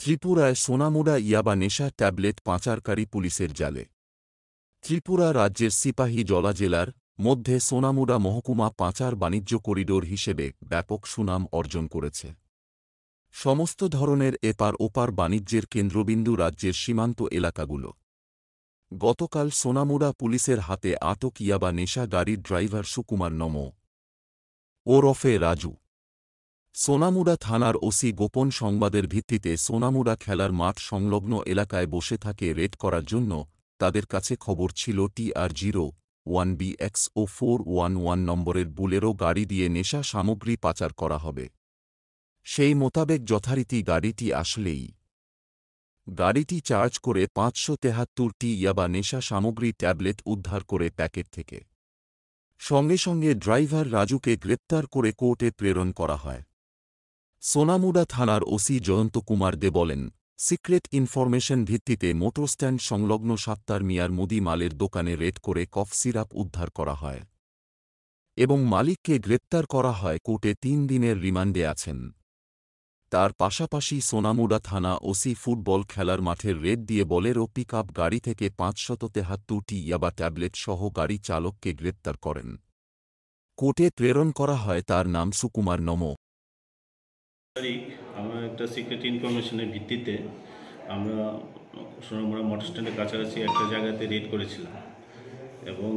ত্রিপুরায় সোনামুড়া ইয়াবা নেশা ট্যাবলেট পাচারকারী পুলিশের জালে। ত্রিপুরা রাজ্যের সিপাহী জলা জেলার মধ্যে সোনামুড়া মহকুমা পাচার বাণিজ্য করিডোর হিসেবে ব্যাপক সুনাম অর্জন করেছে। সমস্ত ধরনের এপার ওপার বাণিজ্যের কেন্দ্রবিন্দু রাজ্যের সীমান্ত এলাকাগুলো। গতকাল সোনামুড়া পুলিশের হাতে আটক ইয়াবা নেশা গাড়ির ড্রাইভার সুকুমার নমো ওরফে রাজু। সোনামুড়া থানার ওসি গোপন সংবাদের ভিত্তিতে সোনামুড়া খেলার মাঠ সংলগ্ন এলাকায় বসে থাকে রেড করার জন্য তাদের কাছে খবর ছিল TR01BX ও 411 নম্বরের বুলেরো গাড়ি দিয়ে নেশা সামগ্রী পাচার করা হবে। সেই মোতাবেক যথারীতি গাড়িটি আসলেই গাড়িটি চার্জ করে 573টি ইয়াবা নেশা সামগ্রী ট্যাবলেট উদ্ধার করে প্যাকেট থেকে। সঙ্গে সঙ্গে ড্রাইভার রাজুকে গ্রেপ্তার করে কোর্টে প্রেরণ করা হয়। সোনামুড়া থানার ওসি জয়ন্ত কুমার দে বলেন, সিক্রেট ইনফরমেশন ভিত্তিতে মোটরস্ট্যান্ড সংলগ্ন সাত্তার মিয়ার মুদি মালের দোকানে রেড করে কফ সিরাপ উদ্ধার করা হয় এবং মালিককে গ্রেপ্তার করা হয়। কোর্টে 3 দিনের রিমান্ডে আছেন। তার পাশাপাশি সোনামুড়া থানা ওসি ফুটবল খেলার মাঠের রেড দিয়ে বোলেরো পিকআপ গাড়ি থেকে 573টি ইয়াবা ট্যাবলেট সহ গাড়ি চালককে গ্রেপ্তার করেন। কোর্টে প্রেরণ করা হয় তার নাম সুকুমার নমো। আমরা একটা সিক্রেট ইনফরমেশনের ভিত্তিতে আমরা সোনামুড়া মোটর স্ট্যান্ডের কাছাকাছি একটা জায়গাতে রেড করেছিলাম এবং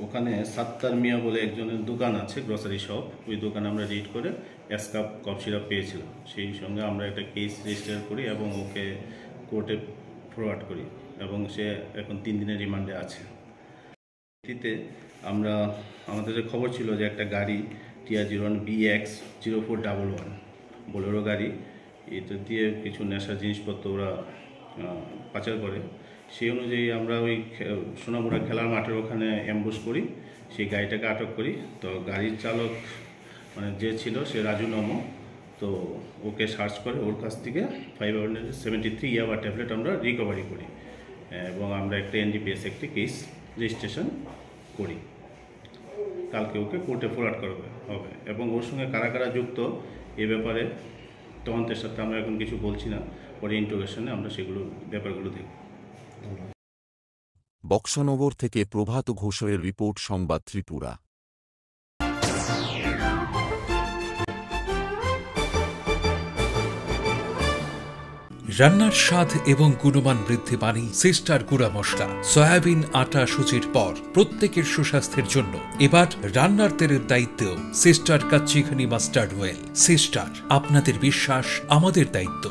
ওখানে সাত্তার মিয়া বলে একজনের দোকান আছে, গ্রসারি শপ। ওই দোকানে আমরা রেড করে এসকাপ কফ সিরাপ পেয়েছিলাম। সেই সঙ্গে আমরা একটা কেস রেজিস্টার করি এবং ওকে কোর্টে ফরওয়ার্ড করি এবং সে এখন 3 দিনের রিমান্ডে আছে। ভিত্তিতে আমরা আমাদের যে খবর ছিল যে একটা গাড়ি TR01BX 0411 বোলেরো গাড়ি, এটা দিয়ে কিছু নেশা জিনিসপত্র ওরা পাচার করে। সেই অনুযায়ী আমরা ওই সোনামুড়া খেলার মাঠের ওখানে অ্যাম্বুশ করি, সেই গাড়িটাকে আটক করি। তো গাড়ির চালক যে ছিল সে রাজু নমো, তো ওকে সার্চ করে ওর কাছ থেকে 573 ইয়াবা ট্যাবলেট আমরা রিকভারি করি এবং আমরা একটা NDPS একটি কেস রেজিস্ট্রেশন করি। কালকে ওকে কোর্টে ফরওয়ার্ড করা হবে এবং ওর সঙ্গে কারা কারা যুক্ত এ ব্যাপারে তদন্তের সাথে আমরা এখন কিছু বলছি না, পরে ইন্টারোগেশনে আমরা ব্যাপারগুলো দেখব। বক্সনগর থেকে প্রভাত ঘোষের রিপোর্ট, সংবাদ ত্রিপুরা। রান্নার স্বাদ এবং গুণমান বৃদ্ধি পানি সিস্টার গুঁড়া মশলা। সয়াবিন আটা সুজির পর প্রত্যেকের সুস্বাস্থ্যের জন্য এবার রান্নার তেলের দায়িত্বেও sister kachi ghani mustard oil. Sister, আপনাদের বিশ্বাস আমাদের দায়িত্ব।